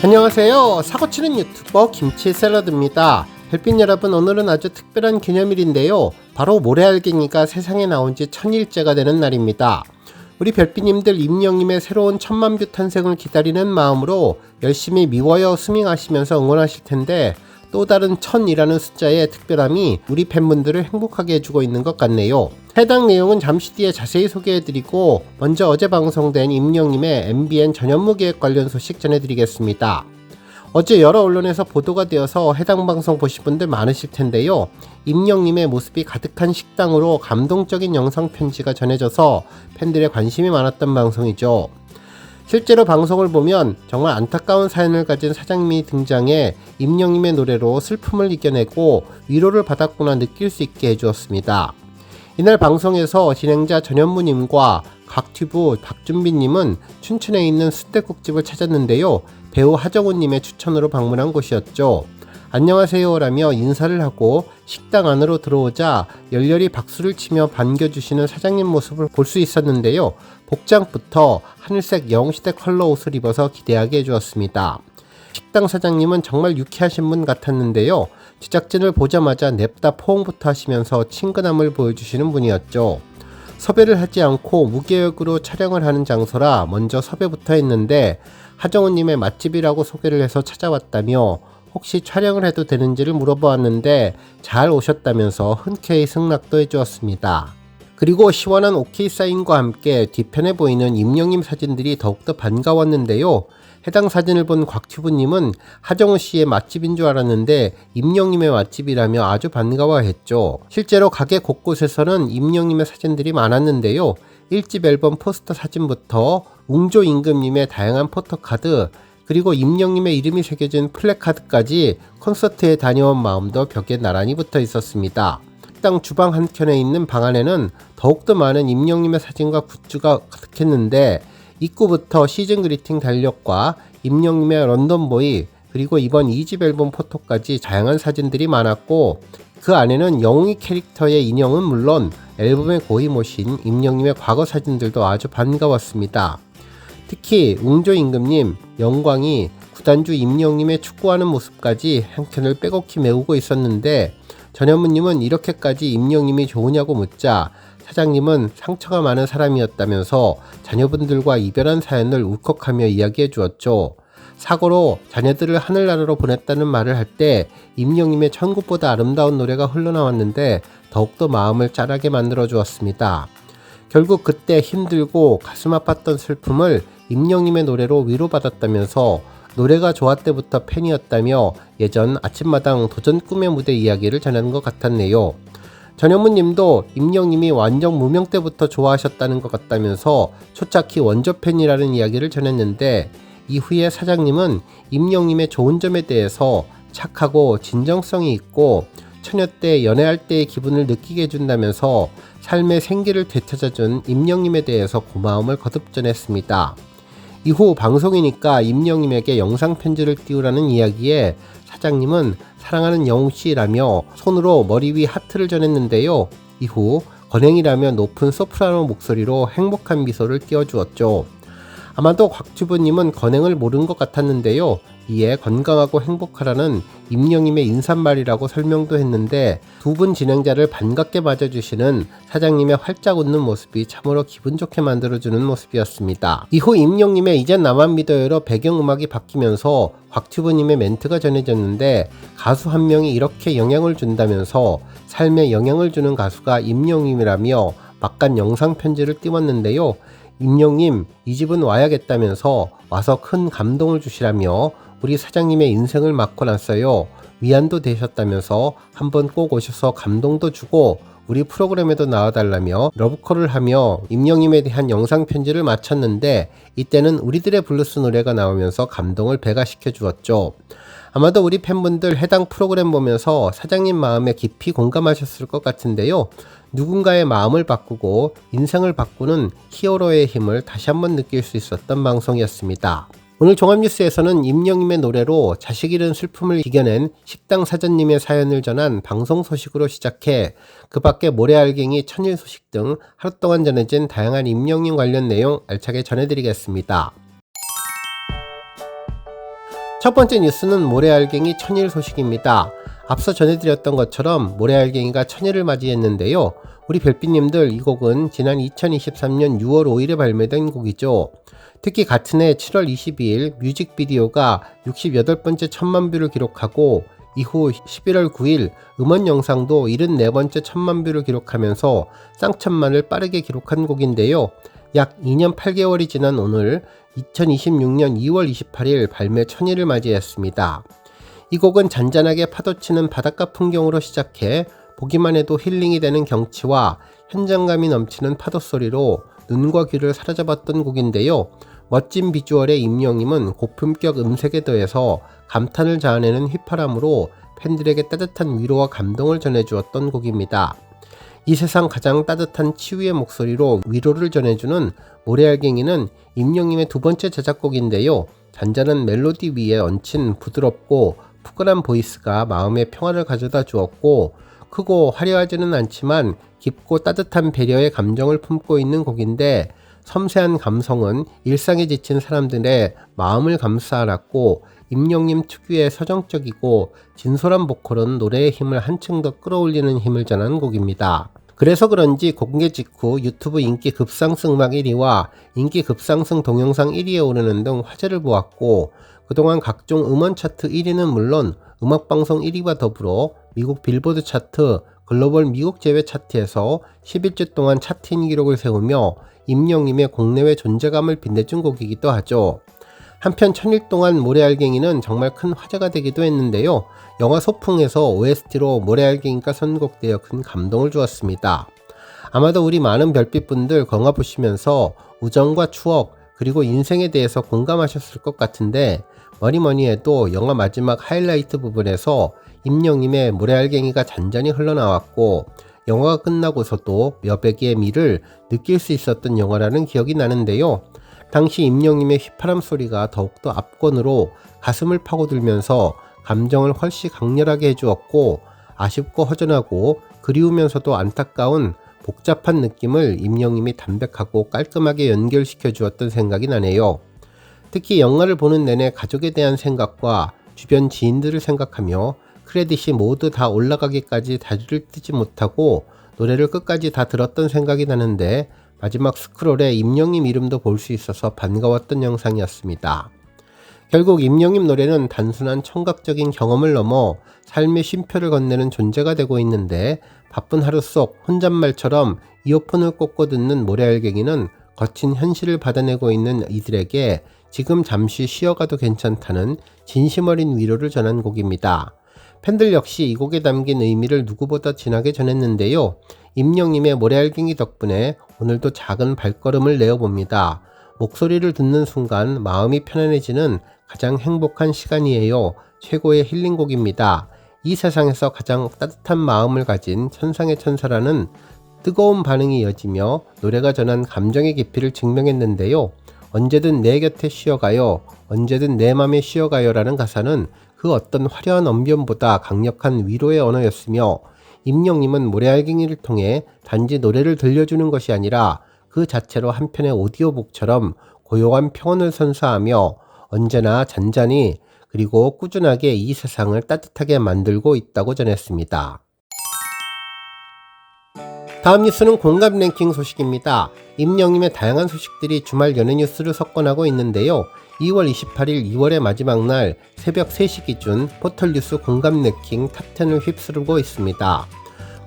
안녕하세요. 사고치는 유튜버 김치샐러드입니다. 별빛 여러분, 오늘은 아주 특별한 기념일인데요. 바로 모래알갱이가 세상에 나온 지 1000일째가 되는 날입니다. 우리 별빛님들 임영님의 새로운 1000만뷰 탄생을 기다리는 마음으로 열심히 미워요 스밍하시면서 응원하실 텐데, 또 다른 1000이라는 숫자의 특별함이 우리 팬분들을 행복하게 해주고 있는 것 같네요. 해당 내용은 잠시 뒤에 자세히 소개해드리고, 먼저 어제 방송된 임영님의 MBN 전현무 계획 관련 소식 전해드리겠습니다. 어제 여러 언론에서 보도가 되어서 해당 방송 보신 분들 많으실 텐데요. 임영님의 모습이 가득한 식당으로 감동적인 영상 편지가 전해져서 팬들의 관심이 많았던 방송이죠. 실제로 방송을 보면 정말 안타까운 사연을 가진 사장님이 등장해 임영님의 노래로 슬픔을 이겨내고 위로를 받았구나 느낄 수 있게 해주었습니다. 이날 방송에서 진행자 전현무님과 각튜브 박준빈님은 춘천에 있는 순댓국집을 찾았는데요. 배우 하정우님의 추천으로 방문한 곳이었죠. 안녕하세요 라며 인사를 하고 식당 안으로 들어오자 열렬히 박수를 치며 반겨주시는 사장님 모습을 볼 수 있었는데요. 복장부터 하늘색 영시대 컬러 옷을 입어서 기대하게 해주었습니다. 식당 사장님은 정말 유쾌하신 분 같았는데요. 제작진을 보자마자 냅다 포옹부터 하시면서 친근함을 보여주시는 분이었죠. 섭외를 하지 않고 무계획으로 촬영을 하는 장소라 먼저 섭외부터 했는데, 하정우님의 맛집이라고 소개를 해서 찾아왔다며 혹시 촬영을 해도 되는지를 물어보았는데 잘 오셨다면서 흔쾌히 승낙도 해주었습니다. 그리고 시원한 오케이 사인과 함께 뒤편에 보이는 임영님 사진들이 더욱더 반가웠는데요. 해당 사진을 본 곽튜브님은 하정우씨의 맛집인 줄 알았는데 임영님의 맛집이라며 아주 반가워했죠. 실제로 가게 곳곳에서는 임영님의 사진들이 많았는데요. 1집 앨범 포스터 사진부터 웅조 임금님의 다양한 포토카드, 그리고 임영님의 이름이 새겨진 플래카드까지 콘서트에 다녀온 마음도 벽에 나란히 붙어 있었습니다. 식당 주방 한켠에 있는 방 안에는 더욱더 많은 임영님의 사진과 굿즈가 가득했는데, 입구부터 시즌 그리팅 달력과 임영님의 런던보이, 그리고 이번 2집 앨범 포토까지 다양한 사진들이 많았고, 그 안에는 영웅이 캐릭터의 인형은 물론 앨범에 고이 모신 임영님의 과거 사진들도 아주 반가웠습니다. 특히 웅조 임금님, 영광이, 구단주 임영님의 축구하는 모습까지 한켠을 빼곡히 메우고 있었는데, 전현무님은 이렇게까지 임영님이 좋으냐고 묻자 사장님은 상처가 많은 사람이었다면서 자녀분들과 이별한 사연을 울컥하며 이야기해 주었죠. 사고로 자녀들을 하늘나라로 보냈다는 말을 할 때 임영님의 천국보다 아름다운 노래가 흘러나왔는데 더욱더 마음을 짠하게 만들어 주었습니다. 결국 그때 힘들고 가슴 아팠던 슬픔을 임영님의 노래로 위로받았다면서 노래가 좋았때부터 팬이었다며 예전 아침마당 도전 꿈의 무대 이야기를 전하는 것 같았네요. 전현무님도 임영님이 완전 무명 때부터 좋아하셨다는 것 같다면서 초창기 원조 팬이라는 이야기를 전했는데, 이후에 사장님은 임영님의 좋은 점에 대해서 착하고 진정성이 있고 처녀 때 연애할 때의 기분을 느끼게 해준다면서 삶의 생기를 되찾아준 임영님에 대해서 고마움을 거듭 전했습니다. 이후 방송이니까 임영님에게 영상 편지를 띄우라는 이야기에 사장님은 사랑하는 영웅씨라며 손으로 머리 위 하트를 전했는데요. 이후 건행이라며 높은 소프라노 목소리로 행복한 미소를 띄워주었죠. 아마도 곽튜브님은 건행을 모른 것 같았는데요. 이에 건강하고 행복하라는 임영님의 인사말이라고 설명도 했는데, 두 분 진행자를 반갑게 맞아주시는 사장님의 활짝 웃는 모습이 참으로 기분 좋게 만들어주는 모습이었습니다. 이후 임영님의 이젠 나만 믿어요로 배경음악이 바뀌면서 곽튜브님의 멘트가 전해졌는데, 가수 한 명이 이렇게 영향을 준다면서 삶에 영향을 주는 가수가 임영님이라며 막간 영상 편지를 띄웠는데요. 임영님, 이 집은 와야겠다면서 와서 큰 감동을 주시라며 우리 사장님의 인생을 맡고 났어요. 위안도 되셨다면서 한번 꼭 오셔서 감동도 주고 우리 프로그램에도 나와달라며 러브콜을 하며 임영님에 대한 영상 편지를 마쳤는데, 이때는 우리들의 블루스 노래가 나오면서 감동을 배가시켜 주었죠. 아마도 우리 팬분들 해당 프로그램 보면서 사장님 마음에 깊이 공감하셨을 것 같은데요. 누군가의 마음을 바꾸고 인생을 바꾸는 히어로의 힘을 다시 한번 느낄 수 있었던 방송이었습니다. 오늘 종합뉴스에서는 임영님의 노래로 자식 잃은 슬픔을 이겨낸 식당 사장님의 사연을 전한 방송 소식으로 시작해 그 밖에 모래알갱이 천일 소식 등 하루 동안 전해진 다양한 임영님 관련 내용 알차게 전해드리겠습니다. 첫 번째 뉴스는 모래알갱이 천일 소식입니다. 앞서 전해드렸던 것처럼 모래알갱이가 천일을 맞이했는데요. 우리 별빛님들, 이 곡은 지난 2023년 6월 5일에 발매된 곡이죠. 특히 같은 해 7월 22일 뮤직비디오가 68번째 천만뷰를 기록하고 이후 11월 9일 음원 영상도 74번째 천만뷰를 기록하면서 쌍천만을 빠르게 기록한 곡인데요. 약 2년 8개월이 지난 오늘 2026년 2월 28일 발매 천일을 맞이했습니다. 이 곡은 잔잔하게 파도치는 바닷가 풍경으로 시작해 보기만 해도 힐링이 되는 경치와 현장감이 넘치는 파도 소리로 눈과 귀를 사로잡았던 곡인데요. 멋진 비주얼의 임영임은 고품격 음색에 더해서 감탄을 자아내는 휘파람으로 팬들에게 따뜻한 위로와 감동을 전해주었던 곡입니다. 이 세상 가장 따뜻한 치유의 목소리로 위로를 전해주는 모래알갱이는 임영임의 두 번째 제작곡인데요. 잔잔한 멜로디 위에 얹힌 부드럽고 푸근한 보이스가 마음의 평화를 가져다 주었고, 크고 화려하지는 않지만 깊고 따뜻한 배려의 감정을 품고 있는 곡인데, 섬세한 감성은 일상에 지친 사람들의 마음을 감싸안았고, 임영임 특유의 서정적이고 진솔한 보컬은 노래의 힘을 한층 더 끌어올리는 힘을 전한 곡입니다. 그래서 그런지 공개 직후 유튜브 인기 급상승 음악 1위와 인기 급상승 동영상 1위에 오르는 등 화제를 보았고, 그동안 각종 음원 차트 1위는 물론 음악방송 1위와 더불어 미국 빌보드 차트, 글로벌 미국 제외 차트에서 11주 동안 차트인 기록을 세우며 임영임의 국내외 존재감을 빛내준 곡이기도 하죠. 한편 천일 동안 모래알갱이는 정말 큰 화제가 되기도 했는데요. 영화 소풍에서 OST로 모래알갱이가 선곡되어 큰 감동을 주었습니다. 아마도 우리 많은 별빛분들 영화 보시면서 우정과 추억 그리고 인생에 대해서 공감하셨을 것 같은데, 뭐니 해도 영화 마지막 하이라이트 부분에서 임영임의 모래알갱이가 잔잔히 흘러나왔고, 영화가 끝나고서도 여백의 미를 느낄 수 있었던 영화라는 기억이 나는데요. 당시 임영임의 휘파람 소리가 더욱더 압권으로 가슴을 파고들면서 감정을 훨씬 강렬하게 해주었고, 아쉽고 허전하고 그리우면서도 안타까운 복잡한 느낌을 임영임이 담백하고 깔끔하게 연결시켜 주었던 생각이 나네요. 특히 영화를 보는 내내 가족에 대한 생각과 주변 지인들을 생각하며 크레딧이 모두 다 올라가기까지 다리를 뜨지 못하고 노래를 끝까지 다 들었던 생각이 나는데, 마지막 스크롤에 임영임 이름도 볼 수 있어서 반가웠던 영상이었습니다. 결국 임영임 노래는 단순한 청각적인 경험을 넘어 삶의 쉼표를 건네는 존재가 되고 있는데, 바쁜 하루 속 혼잣말처럼 이어폰을 꽂고 듣는 모래알갱이는 거친 현실을 받아내고 있는 이들에게 지금 잠시 쉬어가도 괜찮다는 진심 어린 위로를 전한 곡입니다. 팬들 역시 이 곡에 담긴 의미를 누구보다 진하게 전했는데요. 임영임의 모래알갱이 덕분에 오늘도 작은 발걸음을 내어봅니다. 목소리를 듣는 순간 마음이 편안해지는 가장 행복한 시간이에요. 최고의 힐링곡입니다. 이 세상에서 가장 따뜻한 마음을 가진 천상의 천사라는 뜨거운 반응이 이어지며 노래가 전한 감정의 깊이를 증명했는데요. 언제든 내 곁에 쉬어가요. 언제든 내 맘에 쉬어가요 라는 가사는 그 어떤 화려한 언변보다 강력한 위로의 언어였으며, 임영임은 모래알갱이를 통해 단지 노래를 들려주는 것이 아니라 그 자체로 한편의 오디오북처럼 고요한 평온을 선사하며 언제나 잔잔히 그리고 꾸준하게 이 세상을 따뜻하게 만들고 있다고 전했습니다. 다음 뉴스는 공감 랭킹 소식입니다. 임영임의 다양한 소식들이 주말 연예 뉴스를 석권하고 있는데요. 2월 28일 2월의 마지막 날 새벽 3시 기준 포털뉴스 공감 랭킹 탑10을 휩쓰르고 있습니다.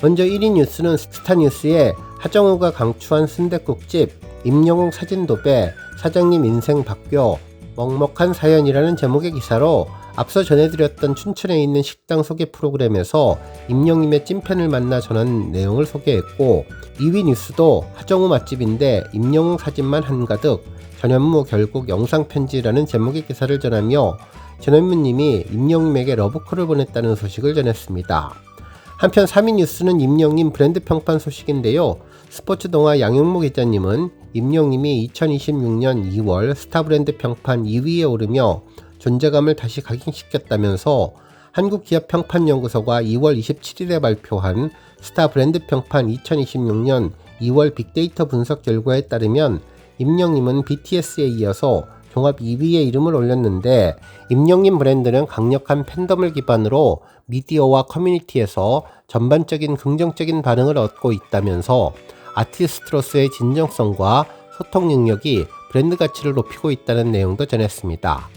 먼저 1위 뉴스는 스타뉴스의 하정우가 강추한 순댓국집, 임영웅 사진 도배, 사장님 인생 바뀌어, 먹먹한 사연이라는 제목의 기사로 앞서 전해드렸던 춘천에 있는 식당 소개 프로그램에서 임영임의 찐팬을 만나 전한 내용을 소개했고, 2위 뉴스도 하정우 맛집인데 임영웅 사진만 한가득, 전현무 결국 영상편지라는 제목의 기사를 전하며 전현무님이 임영임에게 러브콜을 보냈다는 소식을 전했습니다. 한편 3위 뉴스는 임영임 브랜드 평판 소식인데요. 스포츠 동화 양용모 기자님은 임영임이 2026년 2월 스타 브랜드 평판 2위에 오르며 존재감을 다시 각인시켰다면서 한국기업평판연구소가 2월 27일에 발표한 스타 브랜드 평판 2026년 2월 빅데이터 분석 결과에 따르면 임영임은 BTS에 이어서 종합 2위에 이름을 올렸는데, 임영님 브랜드는 강력한 팬덤을 기반으로 미디어와 커뮤니티에서 전반적인 긍정적인 반응을 얻고 있다면서 아티스트로서의 진정성과 소통 능력이 브랜드 가치를 높이고 있다는 내용도 전했습니다.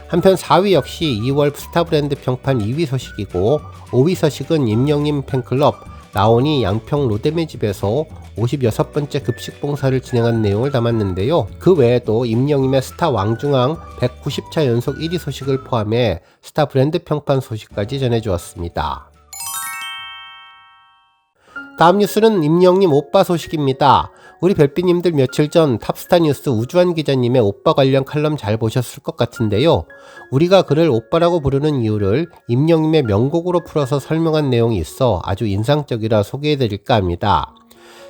한편 4위 역시 2월 스타 브랜드 평판 2위 소식이고, 5위 소식은 임영님 팬클럽 나온이 양평 로데메 집에서 56번째 급식 봉사를 진행한 내용을 담았는데요. 그 외에도 임영님의 스타 왕중왕 190차 연속 1위 소식을 포함해 스타 브랜드 평판 소식까지 전해주었습니다. 다음 뉴스는 임영님 오빠 소식입니다. 우리 별빛님들 며칠 전 탑스타 뉴스 우주환 기자님의 오빠 관련 칼럼 잘 보셨을 것 같은데요. 우리가 그를 오빠라고 부르는 이유를 임영님의 명곡으로 풀어서 설명한 내용이 있어 아주 인상적이라 소개해드릴까 합니다.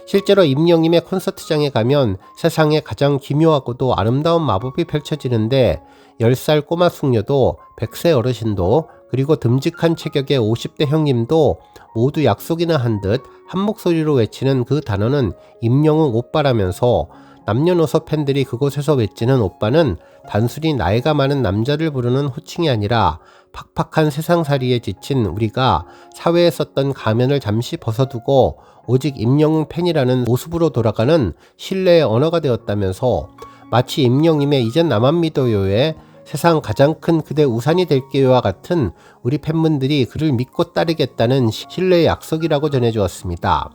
실제로 임영님의 콘서트장에 가면 세상에 가장 기묘하고도 아름다운 마법이 펼쳐지는데, 10살 꼬마 숙녀도 100세 어르신도 그리고 듬직한 체격의 50대 형님도 모두 약속이나 한 듯 한 목소리로 외치는 그 단어는 임영웅 오빠라면서, 남녀노소 팬들이 그곳에서 외치는 오빠는 단순히 나이가 많은 남자를 부르는 호칭이 아니라 팍팍한 세상살이에 지친 우리가 사회에 썼던 가면을 잠시 벗어두고 오직 임영웅 팬이라는 모습으로 돌아가는 신뢰의 언어가 되었다면서, 마치 임영님의 이젠 나만 믿어요의 세상 가장 큰 그대 우산이 될게요와 같은 우리 팬분들이 그를 믿고 따르겠다는 신뢰의 약속이라고 전해주었습니다.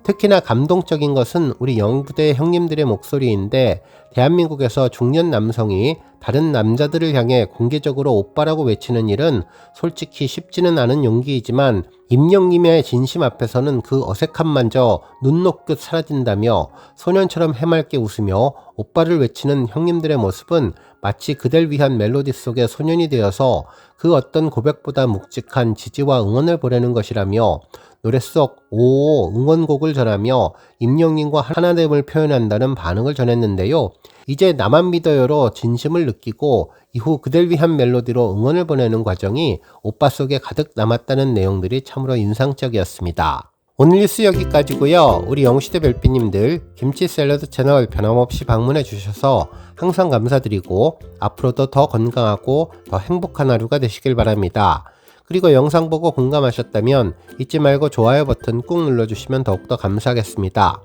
특히나 감동적인 것은 우리 영부대 형님들의 목소리인데, 대한민국에서 중년 남성이 다른 남자들을 향해 공개적으로 오빠라고 외치는 일은 솔직히 쉽지는 않은 용기이지만, 임영님의 진심 앞에서는 그 어색함마저 눈 녹듯 사라진다며 소년처럼 해맑게 웃으며 오빠를 외치는 형님들의 모습은 마치 그댈 위한 멜로디 속의 소년이 되어서 그 어떤 고백보다 묵직한 지지와 응원을 보내는 것이라며, 노래 속 오오 응원곡을 전하며 임영님과 하나됨을 표현한다는 반응을 전했는데요. 이제 나만 믿어요로 진심을 느끼고 이후 그댈 위한 멜로디로 응원을 보내는 과정이 오빠 속에 가득 남았다는 내용들이 참으로 인상적이었습니다. 오늘 뉴스 여기까지고요. 우리 영시대 별빛님들 김치 샐러드 채널 변함없이 방문해 주셔서 항상 감사드리고, 앞으로도 더 건강하고 더 행복한 하루가 되시길 바랍니다. 그리고 영상 보고 공감하셨다면 잊지 말고 좋아요 버튼 꾹 눌러주시면 더욱더 감사하겠습니다.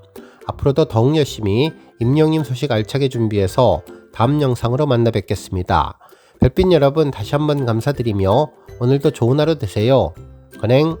앞으로도 더욱 열심히 임영님 소식 알차게 준비해서 다음 영상으로 만나 뵙겠습니다. 별빛 여러분 다시 한번 감사드리며 오늘도 좋은 하루 되세요. 건행.